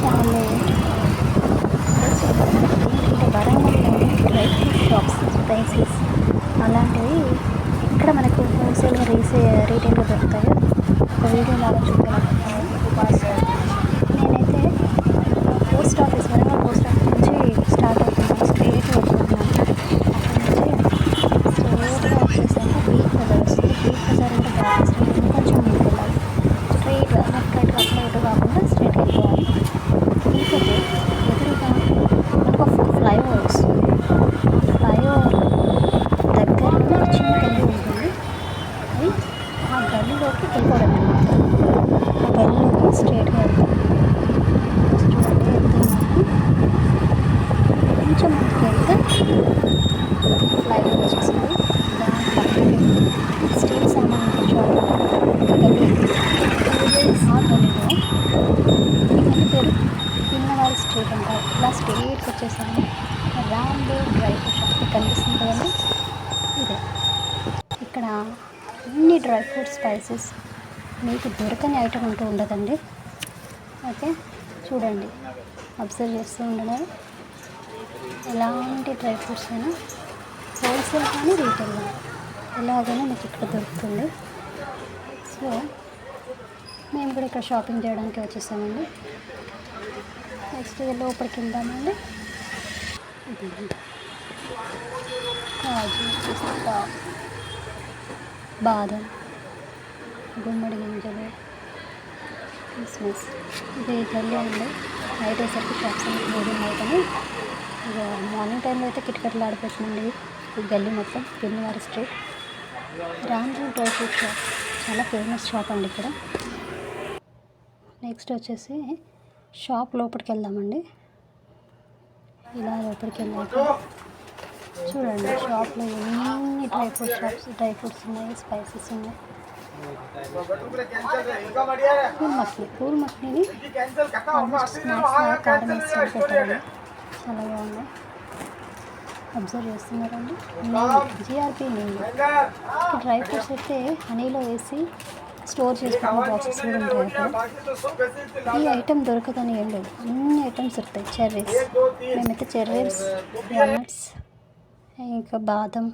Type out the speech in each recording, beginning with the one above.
వాళ్ళు ఏంటంటే వరంగల్లోని dry fruit shops, spices అలాంటివి ఇక్కడ మనకు హోల్సేల్గా రీటైల్గా దొరుకుతాయి. ఒక వీడియో లాగా చూపించాలనుకుంటున్నాను. నేనైతే post office Warangal post office నుంచి స్టార్ట్ అవుతున్నాను. స్ట్రేట్ వెళ్ళిపోతున్నాను. అక్కడ నుంచి స్ట్రేట్గా వచ్చేసాక బీచ్ బజార్ వస్తుంది. బీచ్ బజార్ అంటే బ్యాక్ సైడ్ ఇంకొంచెం ముందుకు వెళ్ళాలి. స్ట్రైట్గా లెఫ్ట్ రైట్ అట్లా ఇటు కాకుండా స్ట్రైట్గా వెళ్ళిపోవాలి. వెళ్ళిపోతే ఎదురుగా మనకు ఒక ఫ్లైఓవర్ వస్తుంది. ఫ్లైఓవర్ దగ్గరలో చిన్న గల్లీ ఉంటుంది. అది ఆ గల్లీలోకి వెళ్ళిపోవడం అనమాట. ఆ గల్లీలోకి స్ట్రైట్గా వెళ్తాం. చూడండి వెళ్తున్నాము. కొంచెం ముందుకు వెళ్తే ఫ్లైఓవర్ వచ్చేసింది. దాని పక్కకి స్టీల్ సామాన్ షాప్ ఒక గల్లీ. ఆ గల్లీలో ఈ గల్లీ పేరు పిన్నవారి స్ట్రీట్ అంటారు. ఇలా స్ట్రీట్కి వచ్చేసాము. రాంబో డ్రై ఫ్రూట్ షాప్ మీకు కనిపిస్తుంది కదండి, ఇదే. ఇక్కడ అన్ని డ్రై ఫ్రూట్స్, స్పైసెస్ మీకు దొరకని ఐటమ్ అంటూ ఉండదండి. ఓకే, చూడండి, అబ్జర్వ్ చేస్తూ ఉండడం. ఎలాంటి డ్రై ఫ్రూట్స్ అయినా హోల్సేల్ కానీ రీటైల్ కానీ ఎలాగైనా మీకు ఇక్కడ దొరుకుతుంది. సో మేము కూడా ఇక్కడ షాపింగ్ చేయడానికి వచ్చేసామండి. నెక్స్ట్ లోపలికి వెళ్దామండి. కాజు, పిస్తా, బాదం, గుమ్మడి గింజలు, కిస్మిస్. ఇది గల్లీ అండి. నైట్ అయ్యేసరికి షాప్స్ అన్ని క్లోజింగ్ అవుతాయి. ఇక మార్నింగ్ టైంలో అయితే కిటకిటలు ఆడిపోతుందండి ఈ గల్లీ మొత్తం. Pinnavari street Rambo dry fruit shop చాలా ఫేమస్ షాప్ అండి ఇక్కడ. నెక్స్ట్ వచ్చేసి షాప్ లోపలికి వెళ్దామండి. ఇలా లోపలికి వెళ్ళాక చూడండి, షాప్లో ఎన్ని డ్రై ఫ్రూట్స్ ఉన్నాయి, స్పైసెస్ ఉన్నాయి. పూల్ మక్నీని ఆల్మోస్ట్ స్నాక్స్ లాగా కారం వేసి పెట్టారండి. చాలా బాగున్నాయి. అబ్జర్వ్ చేస్తున్నారండి. జిఆర్పి నెయ్యి. డ్రై ఫ్రూట్స్ అయితే హనీలో వేసి స్టోర్ చేసుకున్న బాక్సెస్ కూడా ఉంటాయి అక్కడ. ఈ ఐటెం దొరకదని ఏం లేదు, అన్ని ఐటమ్స్ దొరుకుతాయి. చెర్రీస్, మేమైతే చెర్రీస్, వాల్నట్స్, ఇంకా బాదం,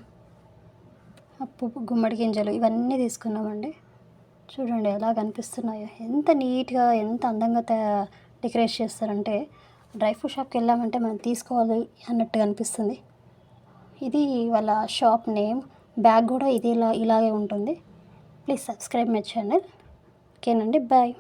గుమ్మడి గింజలు ఇవన్నీ తీసుకున్నామండి. చూడండి ఎలా కనిపిస్తున్నాయో, ఎంత నీట్గా ఎంత అందంగా డెకరేట్ చేస్తారంటే డ్రై ఫ్రూట్ షాప్కి వెళ్ళామంటే మనం తీసుకోవాలి అన్నట్టుగా అనిపిస్తుంది. ఇది వాళ్ళ షాప్ నేమ్. బ్యాగ్ కూడా ఇది ఇలాగే ఉంటుంది. Please subscribe my channel. ఓకేనండి, బాయ్.